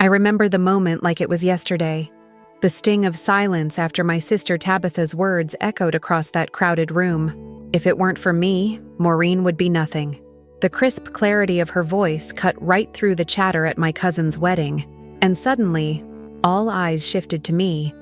I remember the moment like it was yesterday. The sting of silence after my sister Tabitha's words echoed across that crowded room. If it weren't for me, Maureen would be nothing. The crisp clarity of her voice cut right through the chatter at my cousin's wedding, and suddenly, all eyes shifted to me,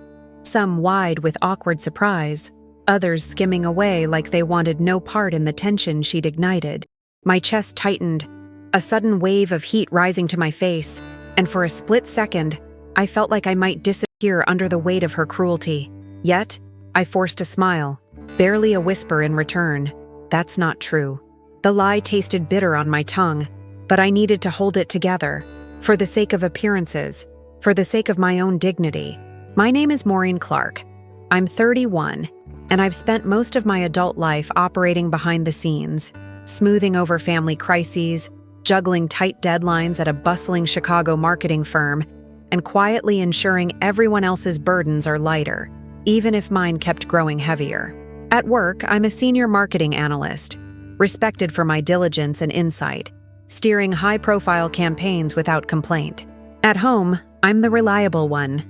some wide with awkward surprise, others skimming away like they wanted no part in the tension she'd ignited. My chest tightened, a sudden wave of heat rising to my face, and for a split second, I felt like I might disappear under the weight of her cruelty. Yet, I forced a smile, barely a whisper in return. That's not true. The lie tasted bitter on my tongue, but I needed to hold it together, for the sake of appearances, for the sake of my own dignity. My name is Maureen Clark. I'm 31, and I've spent most of my adult life operating behind the scenes, smoothing over family crises, juggling tight deadlines at a bustling Chicago marketing firm, and quietly ensuring everyone else's burdens are lighter, even if mine kept growing heavier. At work, I'm a senior marketing analyst, respected for my diligence and insight, steering high-profile campaigns without complaint. At home, I'm the reliable one,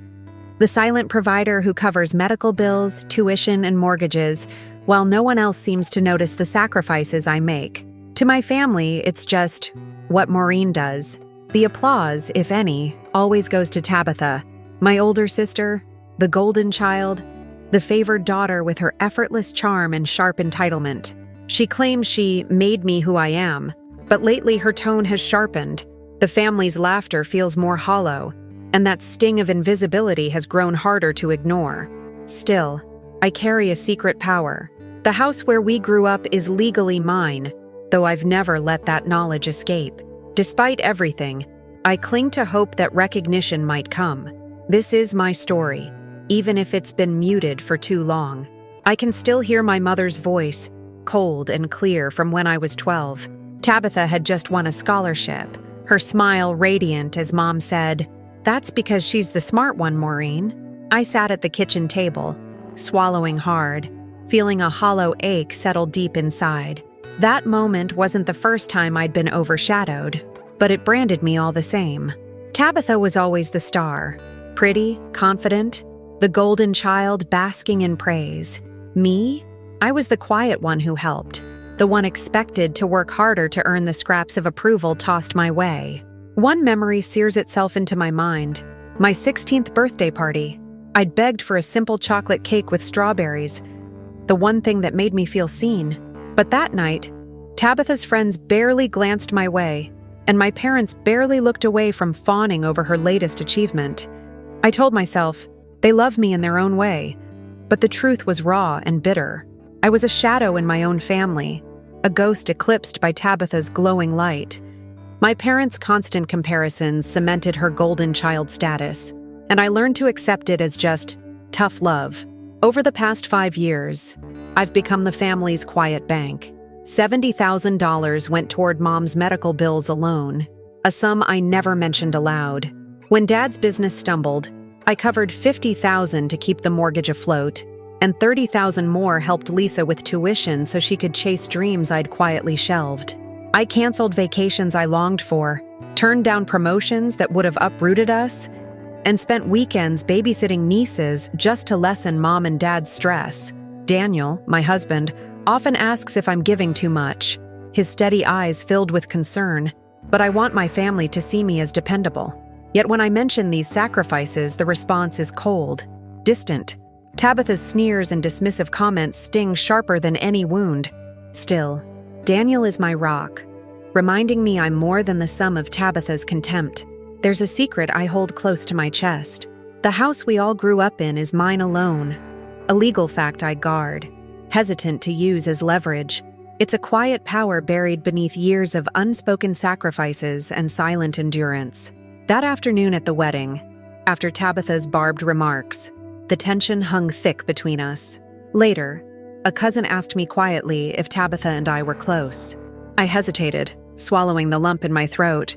the silent provider who covers medical bills, tuition, and mortgages, while no one else seems to notice the sacrifices I make. To my family, it's just what Maureen does. The applause, if any, always goes to Tabitha, my older sister, the golden child, the favored daughter with her effortless charm and sharp entitlement. She claims she made me who I am, but lately her tone has sharpened. The family's laughter feels more hollow, and that sting of invisibility has grown harder to ignore. Still, I carry a secret power. The house where we grew up is legally mine, though I've never let that knowledge escape. Despite everything, I cling to hope that recognition might come. This is my story, even if it's been muted for too long. I can still hear my mother's voice, cold and clear from when I was 12. Tabitha had just won a scholarship, her smile radiant as Mom said, "That's because she's the smart one, Maureen." I sat at the kitchen table, swallowing hard, feeling a hollow ache settle deep inside. That moment wasn't the first time I'd been overshadowed, but it branded me all the same. Tabitha was always the star, pretty, confident, the golden child basking in praise. Me? I was the quiet one who helped, the one expected to work harder to earn the scraps of approval tossed my way. One memory sears itself into my mind. My 16th birthday party. I'd begged for a simple chocolate cake with strawberries, the one thing that made me feel seen. But that night, Tabitha's friends barely glanced my way, and my parents barely looked away from fawning over her latest achievement. I told myself, they love me in their own way, but the truth was raw and bitter. I was a shadow in my own family, a ghost eclipsed by Tabitha's glowing light. My parents' constant comparisons cemented her golden child status, and I learned to accept it as just tough love. Over the past 5 years, I've become the family's quiet bank. $70,000 went toward Mom's medical bills alone, a sum I never mentioned aloud. When Dad's business stumbled, I covered $50,000 to keep the mortgage afloat, and $30,000 more helped Lisa with tuition so she could chase dreams I'd quietly shelved. I canceled vacations I longed for, turned down promotions that would have uprooted us, and spent weekends babysitting nieces just to lessen Mom and Dad's stress. Daniel, my husband, often asks if I'm giving too much, his steady eyes filled with concern, but I want my family to see me as dependable. Yet when I mention these sacrifices, the response is cold, distant. Tabitha's sneers and dismissive comments sting sharper than any wound. Still, Daniel is my rock, reminding me I'm more than the sum of Tabitha's contempt. There's a secret I hold close to my chest. The house we all grew up in is mine alone, a legal fact I guard, hesitant to use as leverage. It's a quiet power buried beneath years of unspoken sacrifices and silent endurance. That afternoon at the wedding, after Tabitha's barbed remarks, the tension hung thick between us. Later, a cousin asked me quietly if Tabitha and I were close. I hesitated, swallowing the lump in my throat.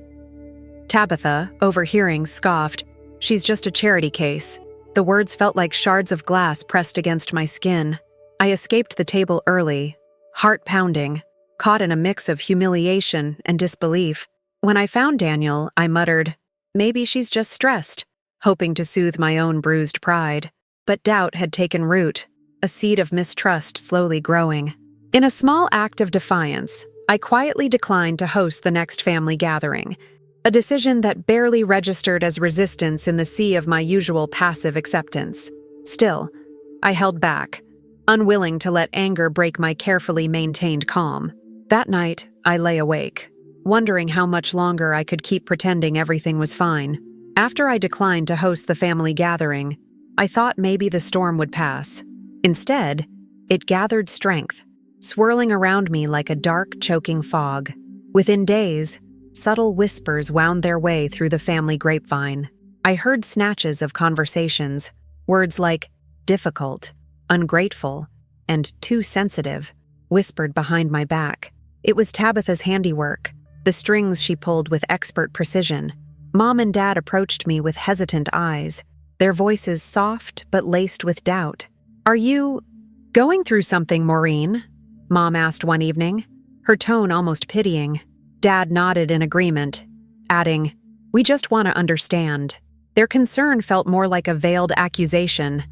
Tabitha, overhearing, scoffed, "She's just a charity case." The words felt like shards of glass pressed against my skin. I escaped the table early, heart pounding, caught in a mix of humiliation and disbelief. When I found Daniel, I muttered, Maybe she's just stressed, hoping to soothe my own bruised pride. But doubt had taken root, a seed of mistrust slowly growing. In a small act of defiance, I quietly declined to host the next family gathering, a decision that barely registered as resistance in the sea of my usual passive acceptance. Still, I held back, unwilling to let anger break my carefully maintained calm. That night, I lay awake, wondering how much longer I could keep pretending everything was fine. After I declined to host the family gathering, I thought maybe the storm would pass. Instead, it gathered strength, swirling around me like a dark, choking fog. Within days, subtle whispers wound their way through the family grapevine. I heard snatches of conversations, words like difficult, ungrateful, and too sensitive, whispered behind my back. It was Tabitha's handiwork, the strings she pulled with expert precision. Mom and Dad approached me with hesitant eyes, their voices soft but laced with doubt. "Are you going through something, Maureen?" Mom asked one evening, her tone almost pitying. Dad nodded in agreement, adding, "We just want to understand." Their concern felt more like a veiled accusation,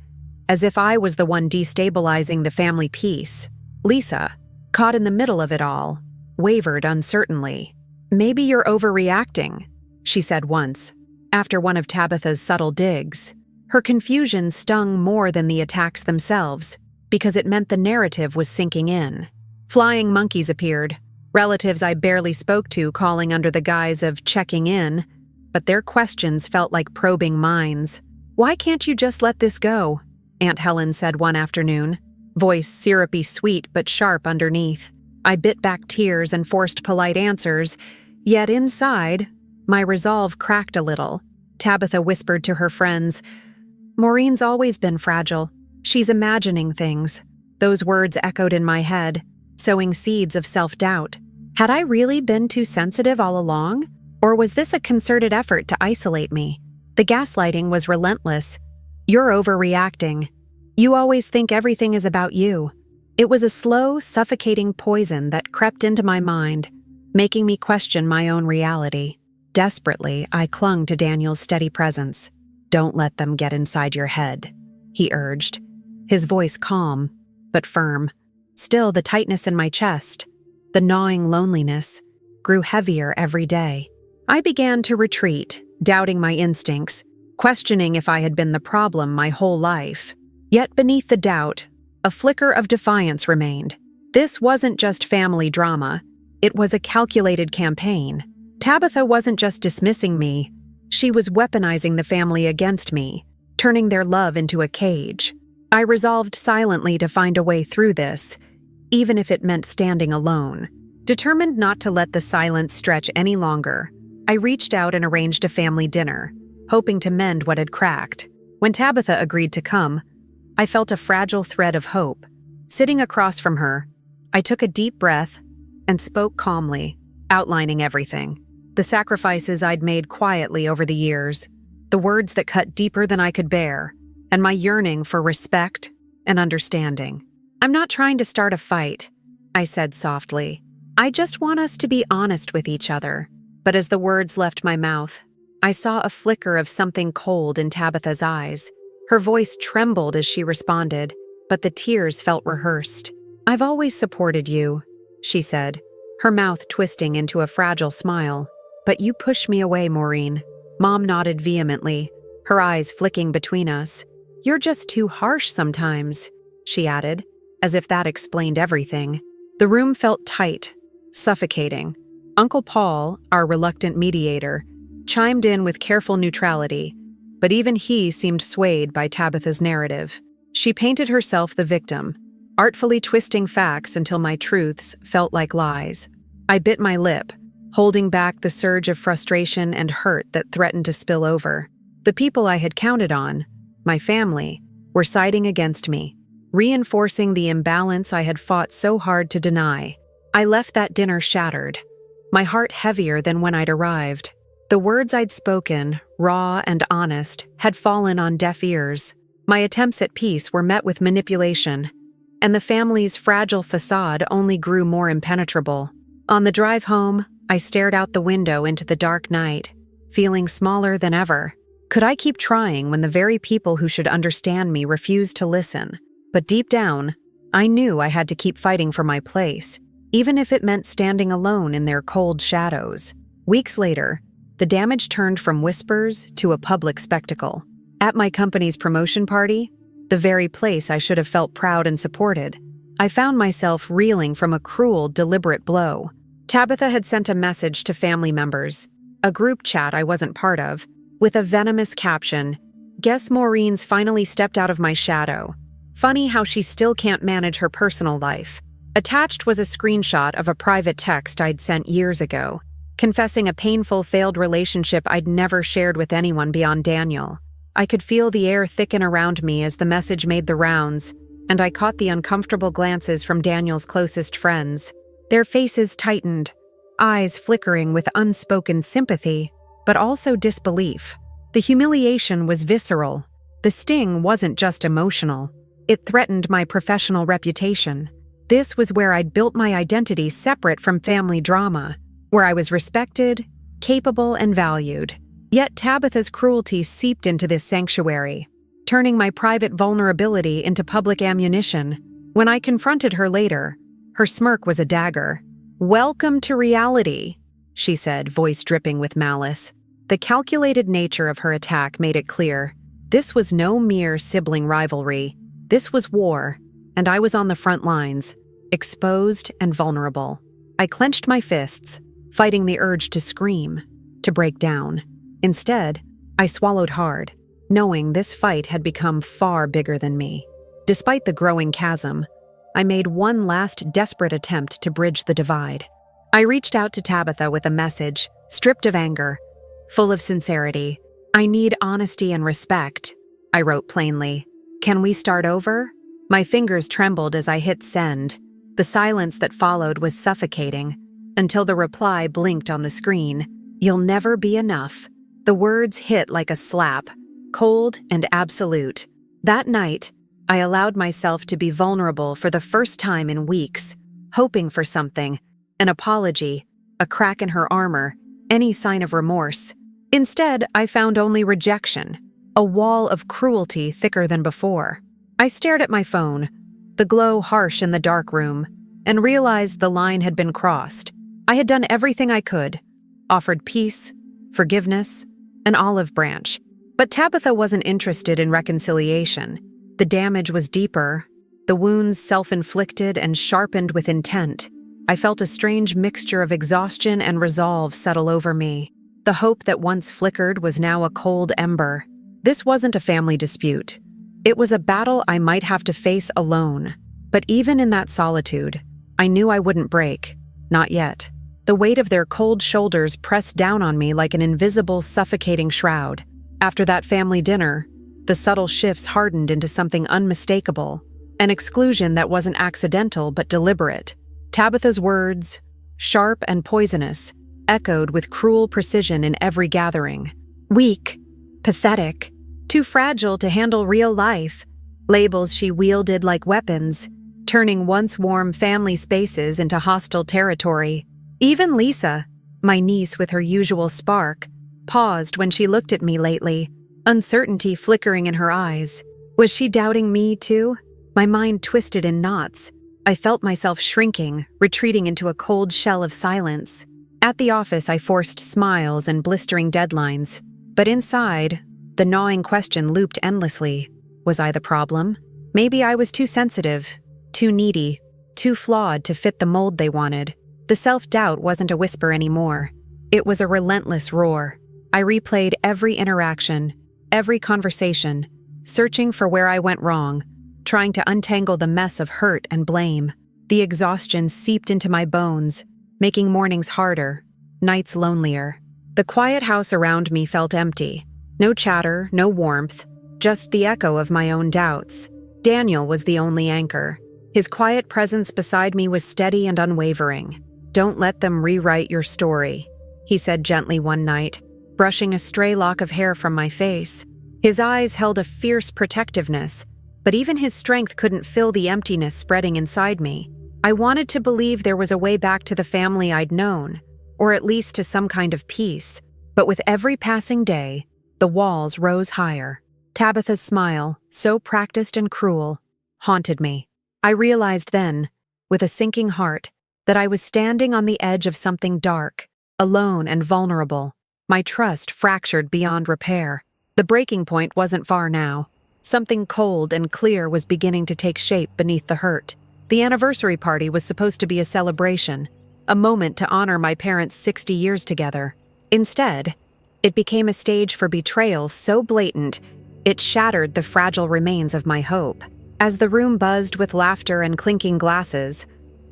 as if I was the one destabilizing the family peace. Lisa, caught in the middle of it all, wavered uncertainly. "Maybe you're overreacting," she said once, after one of Tabitha's subtle digs. Her confusion stung more than the attacks themselves, because it meant the narrative was sinking in. Flying monkeys appeared, relatives I barely spoke to calling under the guise of checking in, but their questions felt like probing mines. "Why can't you just let this go?" Aunt Helen said one afternoon, voice syrupy sweet but sharp underneath. I bit back tears and forced polite answers, yet inside, my resolve cracked a little. Tabitha whispered to her friends, "Maureen's always been fragile. She's imagining things." Those words echoed in my head, sowing seeds of self-doubt. Had I really been too sensitive all along? Or was this a concerted effort to isolate me? The gaslighting was relentless. "You're overreacting. You always think everything is about you." It was a slow, suffocating poison that crept into my mind, making me question my own reality. Desperately, I clung to Daniel's steady presence. "Don't let them get inside your head," he urged, his voice calm, but firm. Still, the tightness in my chest, the gnawing loneliness, grew heavier every day. I began to retreat, doubting my instincts, questioning if I had been the problem my whole life. Yet beneath the doubt, a flicker of defiance remained. This wasn't just family drama, it was a calculated campaign. Tabitha wasn't just dismissing me, she was weaponizing the family against me, turning their love into a cage. I resolved silently to find a way through this, even if it meant standing alone. Determined not to let the silence stretch any longer, I reached out and arranged a family dinner, hoping to mend what had cracked. When Tabitha agreed to come, I felt a fragile thread of hope. Sitting across from her, I took a deep breath and spoke calmly, outlining everything. The sacrifices I'd made quietly over the years, the words that cut deeper than I could bear, and my yearning for respect and understanding. "I'm not trying to start a fight," I said softly. "I just want us to be honest with each other." But as the words left my mouth, I saw a flicker of something cold in Tabitha's eyes. Her voice trembled as she responded, but the tears felt rehearsed. "I've always supported you," she said, her mouth twisting into a fragile smile. "But you pushed me away, Maureen." Mom nodded vehemently, her eyes flicking between us. "You're just too harsh sometimes," she added, as if that explained everything. The room felt tight, suffocating. Uncle Paul, our reluctant mediator, chimed in with careful neutrality, but even he seemed swayed by Tabitha's narrative. She painted herself the victim, artfully twisting facts until my truths felt like lies. I bit my lip, holding back the surge of frustration and hurt that threatened to spill over. The people I had counted on, my family, were siding against me, reinforcing the imbalance I had fought so hard to deny. I left that dinner shattered, my heart heavier than when I'd arrived. The words I'd spoken, raw and honest, had fallen on deaf ears. My attempts at peace were met with manipulation, and the family's fragile facade only grew more impenetrable. On the drive home, I stared out the window into the dark night, feeling smaller than ever. Could I keep trying when the very people who should understand me refused to listen? But deep down, I knew I had to keep fighting for my place, even if it meant standing alone in their cold shadows. Weeks later, the damage turned from whispers to a public spectacle. At my company's promotion party, the very place I should have felt proud and supported, I found myself reeling from a cruel, deliberate blow. Tabitha had sent a message to family members, a group chat I wasn't part of, with a venomous caption, "Guess Maureen's finally stepped out of my shadow. Funny how she still can't manage her personal life." Attached was a screenshot of a private text I'd sent years ago, confessing a painful failed relationship I'd never shared with anyone beyond Daniel. I could feel the air thicken around me as the message made the rounds, and I caught the uncomfortable glances from Daniel's closest friends. Their faces tightened, eyes flickering with unspoken sympathy, but also disbelief. The humiliation was visceral. The sting wasn't just emotional. It threatened my professional reputation. This was where I'd built my identity separate from family drama, where I was respected, capable, and valued. Yet Tabitha's cruelty seeped into this sanctuary, turning my private vulnerability into public ammunition. When I confronted her later, her smirk was a dagger. "Welcome to reality," she said, voice dripping with malice. The calculated nature of her attack made it clear. This was no mere sibling rivalry. This was war, and I was on the front lines, exposed and vulnerable. I clenched my fists, fighting the urge to scream, to break down. Instead, I swallowed hard, knowing this fight had become far bigger than me. Despite the growing chasm, I made one last desperate attempt to bridge the divide. I reached out to Tabitha with a message, stripped of anger, full of sincerity. "I need honesty and respect," I wrote plainly. "Can we start over?" My fingers trembled as I hit send. The silence that followed was suffocating, until the reply blinked on the screen. "You'll never be enough." The words hit like a slap, cold and absolute. That night, I allowed myself to be vulnerable for the first time in weeks, hoping for something, an apology, a crack in her armor, any sign of remorse. Instead, I found only rejection, a wall of cruelty thicker than before. I stared at my phone, the glow harsh in the dark room, and realized the line had been crossed. I had done everything I could, offered peace, forgiveness, an olive branch. But Tabitha wasn't interested in reconciliation. The damage was deeper, the wounds self-inflicted and sharpened with intent. I felt a strange mixture of exhaustion and resolve settle over me. The hope that once flickered was now a cold ember. This wasn't a family dispute. It was a battle I might have to face alone. But even in that solitude, I knew I wouldn't break. Not yet. The weight of their cold shoulders pressed down on me like an invisible, suffocating shroud. After that family dinner, the subtle shifts hardened into something unmistakable, an exclusion that wasn't accidental but deliberate. Tabitha's words, sharp and poisonous, echoed with cruel precision in every gathering. Weak, pathetic, too fragile to handle real life. Labels she wielded like weapons, turning once warm family spaces into hostile territory. Even Lisa, my niece with her usual spark, paused when she looked at me lately, uncertainty flickering in her eyes. Was she doubting me too? My mind twisted in knots. I felt myself shrinking, retreating into a cold shell of silence. At the office, I forced smiles and blistering deadlines. But inside, the gnawing question looped endlessly. Was I the problem? Maybe I was too sensitive, too needy, too flawed to fit the mold they wanted. The self-doubt wasn't a whisper anymore. It was a relentless roar. I replayed every interaction, every conversation, searching for where I went wrong, trying to untangle the mess of hurt and blame. The exhaustion seeped into my bones, making mornings harder, nights lonelier. The quiet house around me felt empty. No chatter, no warmth, just the echo of my own doubts. Daniel was the only anchor. His quiet presence beside me was steady and unwavering. "Don't let them rewrite your story," he said gently one night, brushing a stray lock of hair from my face. His eyes held a fierce protectiveness, but even his strength couldn't fill the emptiness spreading inside me. I wanted to believe there was a way back to the family I'd known, or at least to some kind of peace. But with every passing day, the walls rose higher. Tabitha's smile, so practiced and cruel, haunted me. I realized then, with a sinking heart, that I was standing on the edge of something dark, alone and vulnerable, my trust fractured beyond repair. The breaking point wasn't far now. Something cold and clear was beginning to take shape beneath the hurt. The anniversary party was supposed to be a celebration, a moment to honor my parents' 60 years together. Instead, it became a stage for betrayal so blatant, it shattered the fragile remains of my hope. As the room buzzed with laughter and clinking glasses,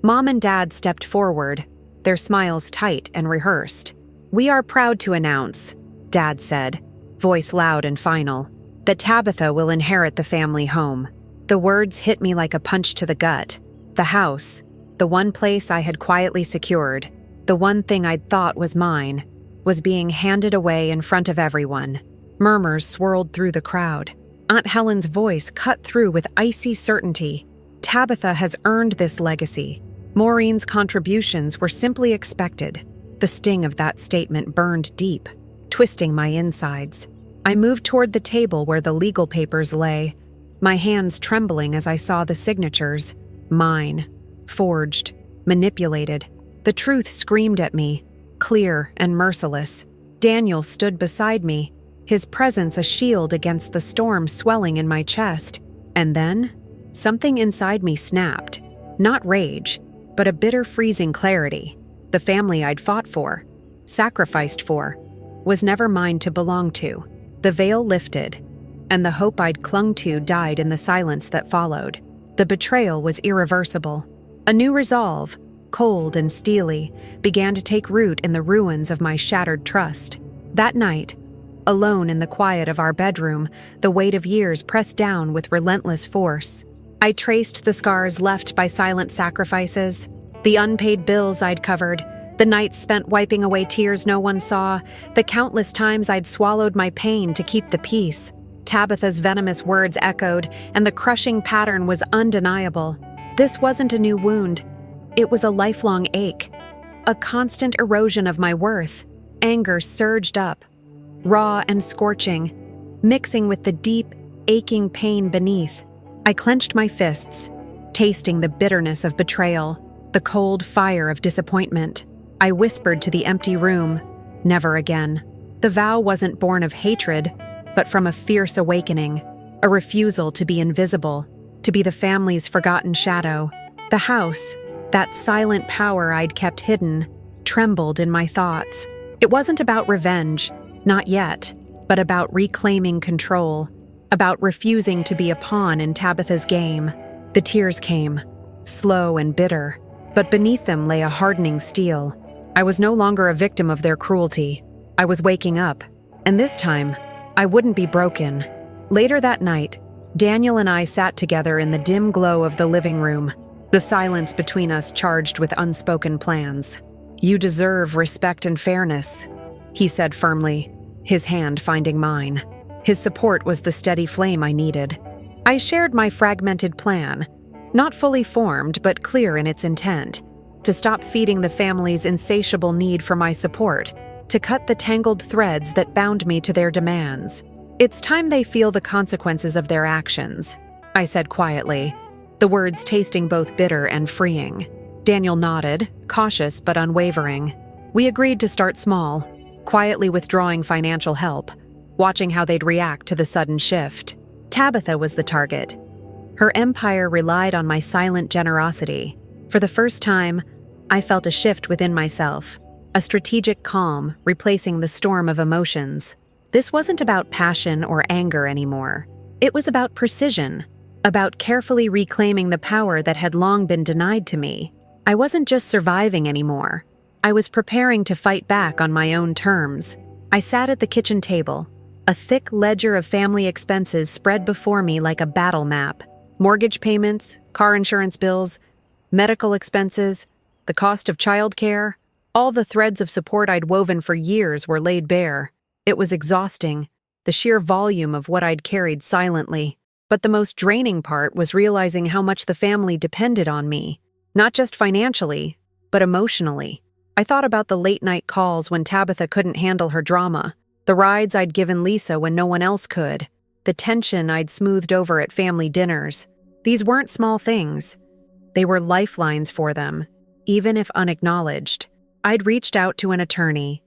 Mom and Dad stepped forward, their smiles tight and rehearsed. "We are proud to announce," Dad said, voice loud and final, "that Tabitha will inherit the family home." The words hit me like a punch to the gut. The house, the one place I had quietly secured, the one thing I'd thought was mine, was being handed away in front of everyone. Murmurs swirled through the crowd. Aunt Helen's voice cut through with icy certainty. Tabitha has earned this legacy. Maureen's contributions were simply expected. The sting of that statement burned deep, twisting my insides. I moved toward the table where the legal papers lay, my hands trembling as I saw the signatures. Mine. Forged. Manipulated. The truth screamed at me, clear and merciless. Daniel stood beside me, his presence a shield against the storm swelling in my chest. And then, something inside me snapped. Not rage, but a bitter freezing clarity. The family I'd fought for, sacrificed for, was never mine to belong to. The veil lifted, and the hope I'd clung to died in the silence that followed. The betrayal was irreversible. A new resolve, cold and steely, began to take root in the ruins of my shattered trust. That night, alone in the quiet of our bedroom, the weight of years pressed down with relentless force. I traced the scars left by silent sacrifices, the unpaid bills I'd covered, the nights spent wiping away tears no one saw, the countless times I'd swallowed my pain to keep the peace. Tabitha's venomous words echoed, and the crushing pattern was undeniable. This wasn't a new wound. It was a lifelong ache, a constant erosion of my worth. Anger surged up, raw and scorching, mixing with the deep, aching pain beneath. I clenched my fists, tasting the bitterness of betrayal, the cold fire of disappointment. I whispered to the empty room, "Never again." The vow wasn't born of hatred, but from a fierce awakening, a refusal to be invisible, to be the family's forgotten shadow. The house, that silent power I'd kept hidden, trembled in my thoughts. It wasn't about revenge, not yet, but about reclaiming control, about refusing to be a pawn in Tabitha's game. The tears came, slow and bitter, but beneath them lay a hardening steel. I was no longer a victim of their cruelty. I was waking up, and this time, I wouldn't be broken. Later that night, Daniel and I sat together in the dim glow of the living room, the silence between us charged with unspoken plans. "You deserve respect and fairness," he said firmly, his hand finding mine. His support was the steady flame I needed. I shared my fragmented plan, not fully formed but clear in its intent, to stop feeding the family's insatiable need for my support, to cut the tangled threads that bound me to their demands. "It's time they feel the consequences of their actions," I said quietly, the words tasting both bitter and freeing. Daniel nodded, cautious but unwavering. We agreed to start small, quietly withdrawing financial help, watching how they'd react to the sudden shift. Tabitha was the target. Her empire relied on my silent generosity. For the first time, I felt a shift within myself, a strategic calm replacing the storm of emotions. This wasn't about passion or anger anymore. It was about precision, about carefully reclaiming the power that had long been denied to me. I wasn't just surviving anymore. I was preparing to fight back on my own terms. I sat at the kitchen table, a thick ledger of family expenses spread before me like a battle map. Mortgage payments, car insurance bills, medical expenses, the cost of childcare, all the threads of support I'd woven for years were laid bare. It was exhausting, the sheer volume of what I'd carried silently. But the most draining part was realizing how much the family depended on me, not just financially, but emotionally. I thought about the late-night calls when Tabitha couldn't handle her drama, the rides I'd given Lisa when no one else could, the tension I'd smoothed over at family dinners. These weren't small things. They were lifelines for them, even if unacknowledged. I'd reached out to an attorney,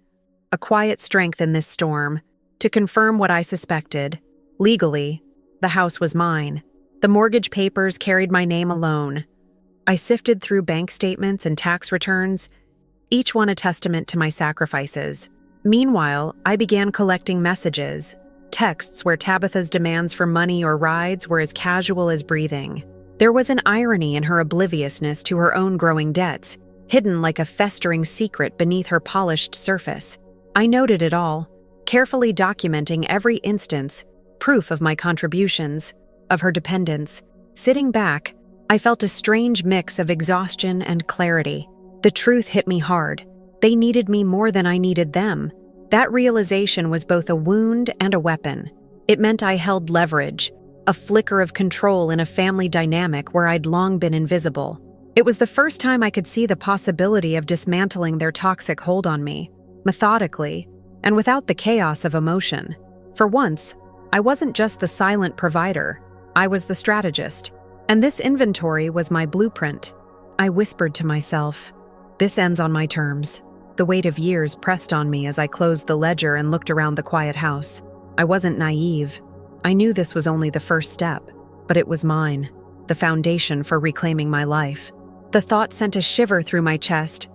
a quiet strength in this storm, to confirm what I suspected. Legally, the house was mine. The mortgage papers carried my name alone. I sifted through bank statements and tax returns, each one a testament to my sacrifices. Meanwhile, I began collecting messages, texts where Tabitha's demands for money or rides were as casual as breathing. There was an irony in her obliviousness to her own growing debts, hidden like a festering secret beneath her polished surface. I noted it all, carefully documenting every instance, proof of my contributions, of her dependence. Sitting back, I felt a strange mix of exhaustion and clarity. The truth hit me hard. They needed me more than I needed them. That realization was both a wound and a weapon. It meant I held leverage, a flicker of control in a family dynamic where I'd long been invisible. It was the first time I could see the possibility of dismantling their toxic hold on me, methodically, and without the chaos of emotion. For once, I wasn't just the silent provider, I was the strategist. And this inventory was my blueprint. I whispered to myself, "This ends on my terms." The weight of years pressed on me as I closed the ledger and looked around the quiet house. I wasn't naive. I knew this was only the first step, but it was mine, the foundation for reclaiming my life. The thought sent a shiver through my chest.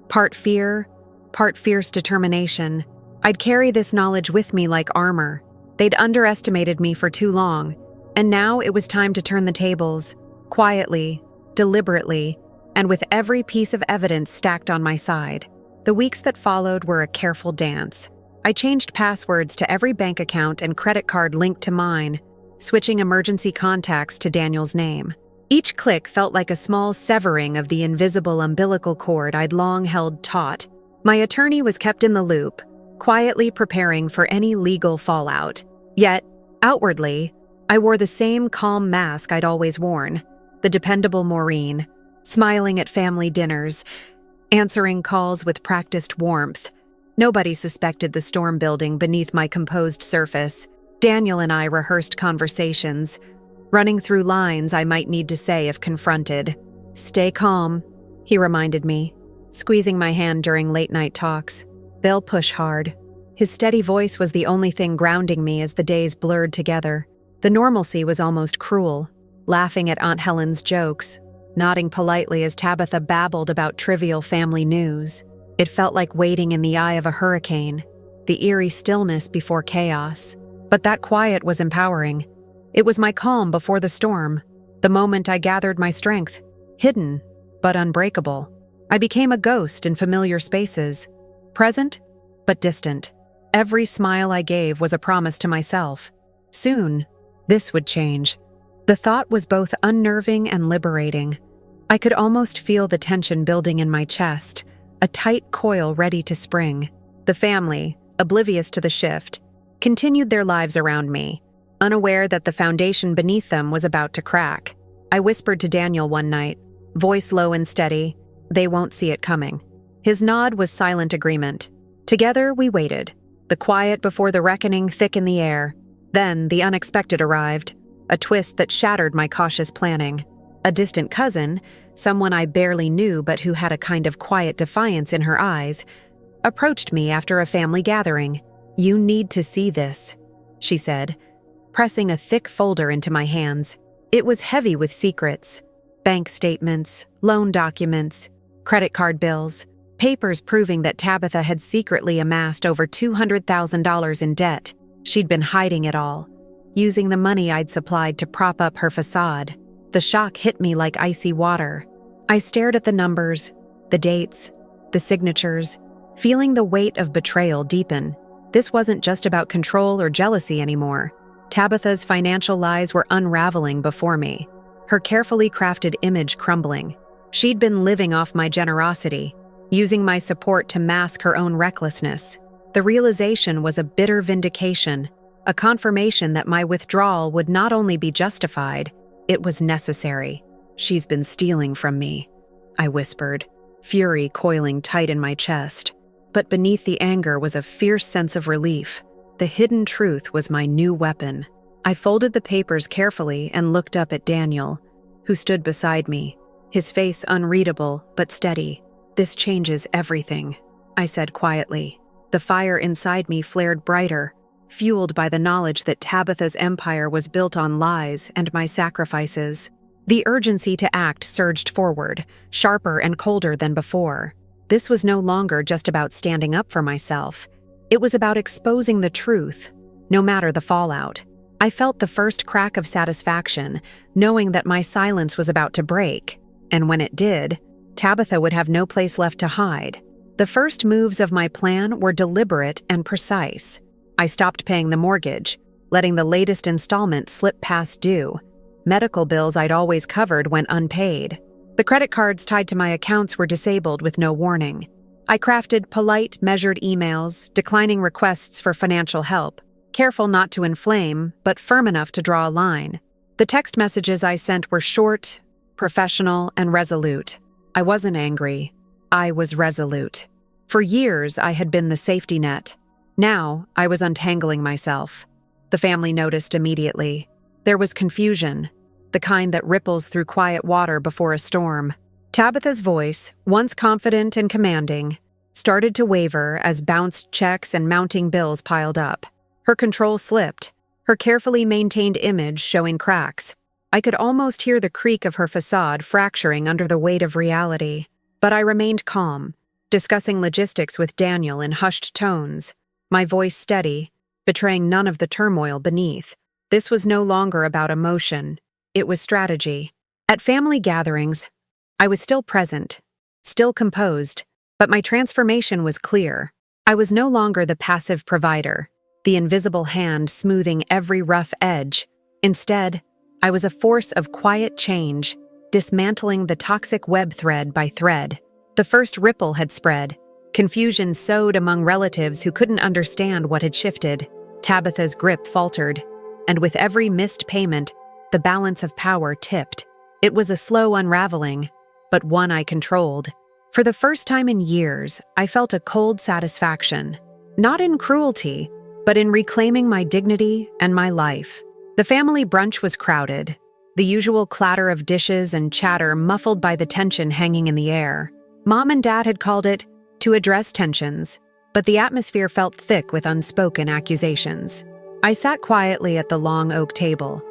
Part fear, part fierce determination. I'd carry this knowledge with me like armor. They'd underestimated me for too long, and now it was time to turn the tables, quietly, deliberately, and with every piece of evidence stacked on my side. The weeks that followed were a careful dance. I changed passwords to every bank account and credit card linked to mine, switching emergency contacts to Daniel's name. Each click felt like a small severing of the invisible umbilical cord I'd long held taut. My attorney was kept in the loop, quietly preparing for any legal fallout. Yet, outwardly, I wore the same calm mask I'd always worn, the dependable Maureen, smiling at family dinners, answering calls with practiced warmth. Nobody suspected the storm building beneath my composed surface. Daniel and I rehearsed conversations, running through lines I might need to say if confronted. "Stay calm," he reminded me, squeezing my hand during late-night talks. "They'll push hard." His steady voice was the only thing grounding me as the days blurred together. The normalcy was almost cruel, laughing at Aunt Helen's jokes, nodding politely as Tabitha babbled about trivial family news. It felt like waiting in the eye of a hurricane, the eerie stillness before chaos. But that quiet was empowering. It was my calm before the storm, the moment I gathered my strength, hidden but unbreakable. I became a ghost in familiar spaces, present but distant. Every smile I gave was a promise to myself. Soon, this would change. The thought was both unnerving and liberating. I could almost feel the tension building in my chest, a tight coil ready to spring. The family, oblivious to the shift, continued their lives around me, unaware that the foundation beneath them was about to crack. I whispered to Daniel one night, voice low and steady, "They won't see it coming." His nod was silent agreement. Together we waited, the quiet before the reckoning thick in the air. Then the unexpected arrived, a twist that shattered my cautious planning. A distant cousin, someone I barely knew but who had a kind of quiet defiance in her eyes, approached me after a family gathering. "You need to see this," she said, pressing a thick folder into my hands. It was heavy with secrets, bank statements, loan documents, credit card bills, papers proving that Tabitha had secretly amassed over $200,000 in debt. She'd been hiding it all, using the money I'd supplied to prop up her facade. The shock hit me like icy water. I stared at the numbers, the dates, the signatures, feeling the weight of betrayal deepen. This wasn't just about control or jealousy anymore. Tabitha's financial lies were unraveling before me, her carefully crafted image crumbling. She'd been living off my generosity, using my support to mask her own recklessness. The realization was a bitter vindication, a confirmation that my withdrawal would not only be justified, it was necessary. "She's been stealing from me," I whispered, fury coiling tight in my chest. But beneath the anger was a fierce sense of relief. The hidden truth was my new weapon. I folded the papers carefully and looked up at Daniel, who stood beside me, his face unreadable but steady. "This changes everything," I said quietly. The fire inside me flared brighter, fueled by the knowledge that Tabitha's empire was built on lies and my sacrifices. The urgency to act surged forward, sharper and colder than before. This was no longer just about standing up for myself. It was about exposing the truth, no matter the fallout. I felt the first crack of satisfaction, knowing that my silence was about to break. And when it did, Tabitha would have no place left to hide. The first moves of my plan were deliberate and precise. I stopped paying the mortgage, letting the latest installment slip past due. Medical bills I'd always covered went unpaid. The credit cards tied to my accounts were disabled with no warning. I crafted polite, measured emails, declining requests for financial help, careful not to inflame, but firm enough to draw a line. The text messages I sent were short, professional, and resolute. I wasn't angry. I was resolute. For years, I had been the safety net. Now, I was untangling myself. The family noticed immediately. There was confusion, the kind that ripples through quiet water before a storm. Tabitha's voice, once confident and commanding, started to waver as bounced checks and mounting bills piled up. Her control slipped, her carefully maintained image showing cracks. I could almost hear the creak of her facade fracturing under the weight of reality. But I remained calm, discussing logistics with Daniel in hushed tones, my voice steady, betraying none of the turmoil beneath. This was no longer about emotion. It was strategy. At family gatherings, I was still present, still composed, but my transformation was clear. I was no longer the passive provider, the invisible hand smoothing every rough edge. Instead, I was a force of quiet change, dismantling the toxic web thread by thread. The first ripple had spread. Confusion sowed among relatives who couldn't understand what had shifted. Tabitha's grip faltered, and with every missed payment, the balance of power tipped. It was a slow unraveling, but one I controlled. For the first time in years, I felt a cold satisfaction, not in cruelty, but in reclaiming my dignity and my life. The family brunch was crowded, the usual clatter of dishes and chatter muffled by the tension hanging in the air. Mom and Dad had called it to address tensions, but the atmosphere felt thick with unspoken accusations. I sat quietly at the long oak table,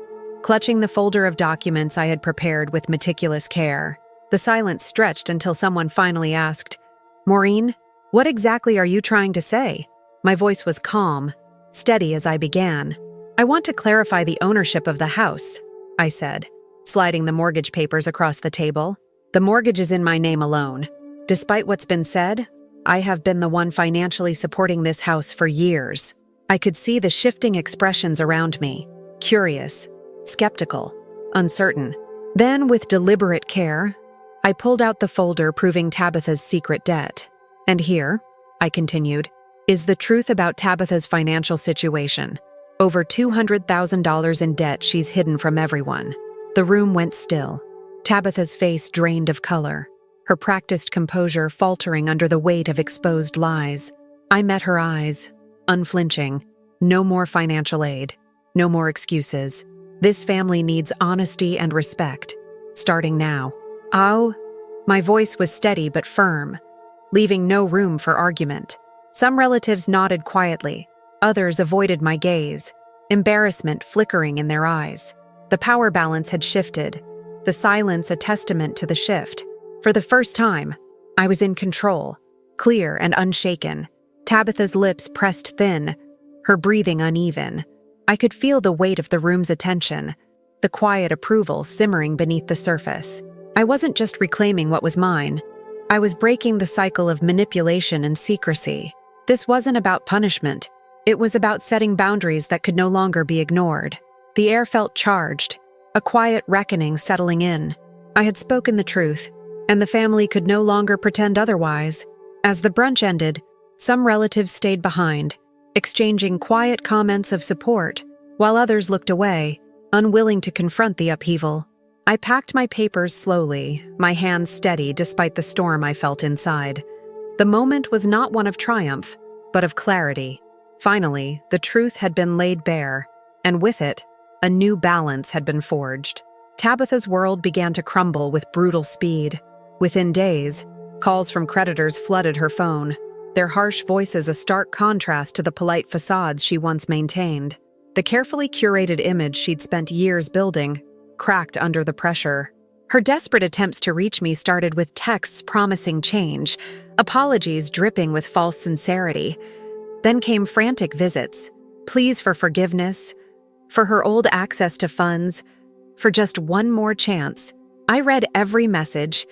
clutching the folder of documents I had prepared with meticulous care. The silence stretched until someone finally asked, "Maureen, what exactly are you trying to say?" My voice was calm, steady as I began. "I want to clarify the ownership of the house," I said, sliding the mortgage papers across the table. "The mortgage is in my name alone. Despite what's been said, I have been the one financially supporting this house for years." I could see the shifting expressions around me, curious, skeptical, uncertain. Then, with deliberate care, I pulled out the folder proving Tabitha's secret debt. "And here," I continued, "is the truth about Tabitha's financial situation. Over $200,000 in debt she's hidden from everyone." The room went still, Tabitha's face drained of color, her practiced composure faltering under the weight of exposed lies. I met her eyes, unflinching. No more financial aid, no more excuses. This family needs honesty and respect, starting now. "Oh," my voice was steady but firm, leaving no room for argument. Some relatives nodded quietly, others avoided my gaze, embarrassment flickering in their eyes. The power balance had shifted, the silence a testament to the shift. For the first time, I was in control, clear and unshaken. Tabitha's lips pressed thin, her breathing uneven. I could feel the weight of the room's attention, the quiet approval simmering beneath the surface. I wasn't just reclaiming what was mine. I was breaking the cycle of manipulation and secrecy. This wasn't about punishment. It was about setting boundaries that could no longer be ignored. The air felt charged, a quiet reckoning settling in. I had spoken the truth, and the family could no longer pretend otherwise. As the brunch ended, some relatives stayed behind, exchanging quiet comments of support, while others looked away, unwilling to confront the upheaval. I packed my papers slowly, my hands steady despite the storm I felt inside. The moment was not one of triumph, but of clarity. Finally, the truth had been laid bare, and with it, a new balance had been forged. Tabitha's world began to crumble with brutal speed. Within days, calls from creditors flooded her phone, their harsh voices a stark contrast to the polite facades she once maintained. The carefully curated image she'd spent years building cracked under the pressure. Her desperate attempts to reach me started with texts promising change, apologies dripping with false sincerity. Then came frantic visits, pleas for forgiveness, for her old access to funds, for just one more chance. I read every message,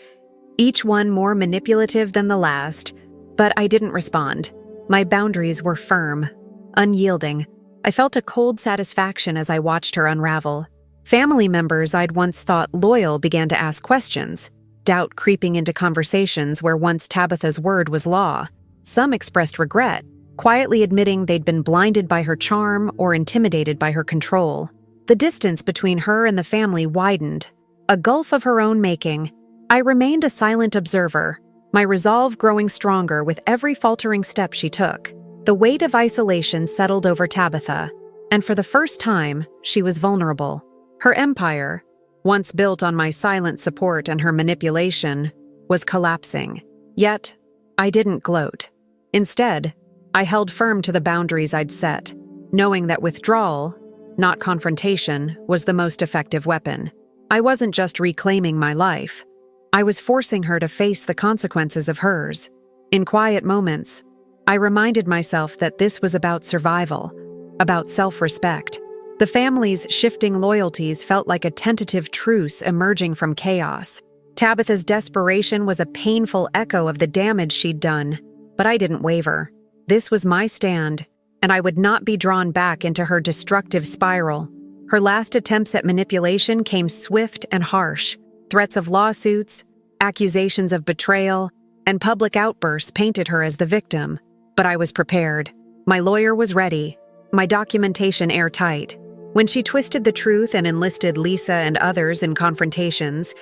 each one more manipulative than the last, but I didn't respond. My boundaries were firm, unyielding. I felt a cold satisfaction as I watched her unravel. Family members I'd once thought loyal began to ask questions, doubt creeping into conversations where once Tabitha's word was law. Some expressed regret, quietly admitting they'd been blinded by her charm or intimidated by her control. The distance between her and the family widened, a gulf of her own making. I remained a silent observer, my resolve growing stronger with every faltering step she took. The weight of isolation settled over Tabitha, and for the first time, she was vulnerable. Her empire, once built on my silent support and her manipulation, was collapsing. Yet, I didn't gloat. Instead, I held firm to the boundaries I'd set, knowing that withdrawal, not confrontation, was the most effective weapon. I wasn't just reclaiming my life. I was forcing her to face the consequences of hers. In quiet moments, I reminded myself that this was about survival, about self-respect. The family's shifting loyalties felt like a tentative truce emerging from chaos. Tabitha's desperation was a painful echo of the damage she'd done, but I didn't waver. This was my stand, and I would not be drawn back into her destructive spiral. Her last attempts at manipulation came swift and harsh. Threats of lawsuits, accusations of betrayal, and public outbursts painted her as the victim. But I was prepared. My lawyer was ready, my documentation airtight. When she twisted the truth and enlisted Lisa and others in confrontations,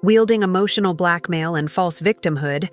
wielding emotional blackmail and false victimhood,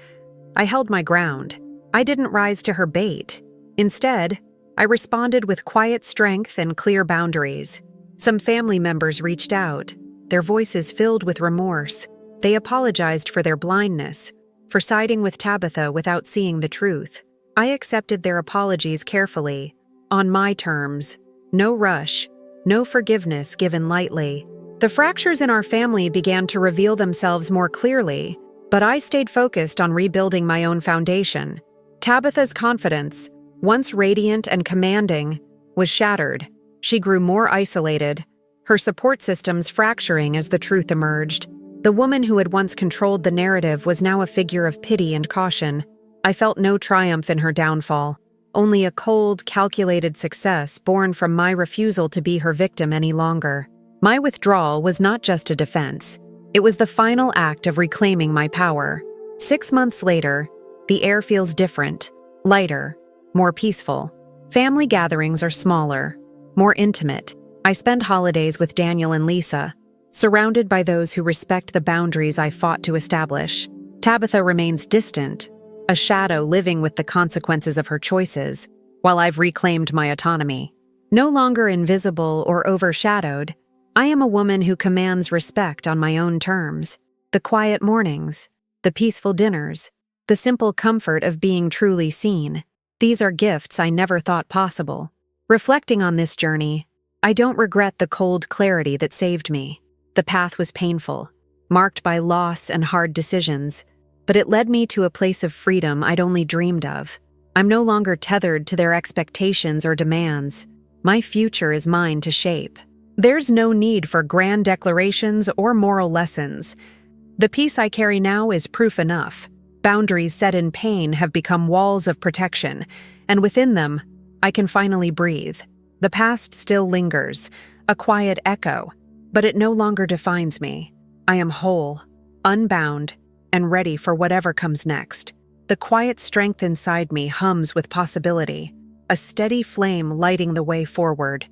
I held my ground. I didn't rise to her bait. Instead, I responded with quiet strength and clear boundaries. Some family members reached out, their voices filled with remorse. They apologized for their blindness, for siding with Tabitha without seeing the truth. I accepted their apologies carefully, on my terms. No rush, no forgiveness given lightly. The fractures in our family began to reveal themselves more clearly, but I stayed focused on rebuilding my own foundation. Tabitha's confidence, once radiant and commanding, was shattered. She grew more isolated, her support systems fracturing as the truth emerged. The woman who had once controlled the narrative was now a figure of pity and caution. I felt no triumph in her downfall, only a cold, calculated success born from my refusal to be her victim any longer. My withdrawal was not just a defense. It was the final act of reclaiming my power. 6 months later, the air feels different, lighter, more peaceful. Family gatherings are smaller, more intimate. I spend holidays with Daniel and Lisa, surrounded by those who respect the boundaries I fought to establish. Tabitha remains distant, a shadow living with the consequences of her choices, while I've reclaimed my autonomy. No longer invisible or overshadowed, I am a woman who commands respect on my own terms. The quiet mornings, the peaceful dinners, the simple comfort of being truly seen. These are gifts I never thought possible. Reflecting on this journey, I don't regret the cold clarity that saved me. The path was painful, marked by loss and hard decisions, but it led me to a place of freedom I'd only dreamed of. I'm no longer tethered to their expectations or demands. My future is mine to shape. There's no need for grand declarations or moral lessons. The peace I carry now is proof enough. Boundaries set in pain have become walls of protection, and within them, I can finally breathe. The past still lingers, a quiet echo, but it no longer defines me. I am whole, unbound, and ready for whatever comes next. The quiet strength inside me hums with possibility, a steady flame lighting the way forward.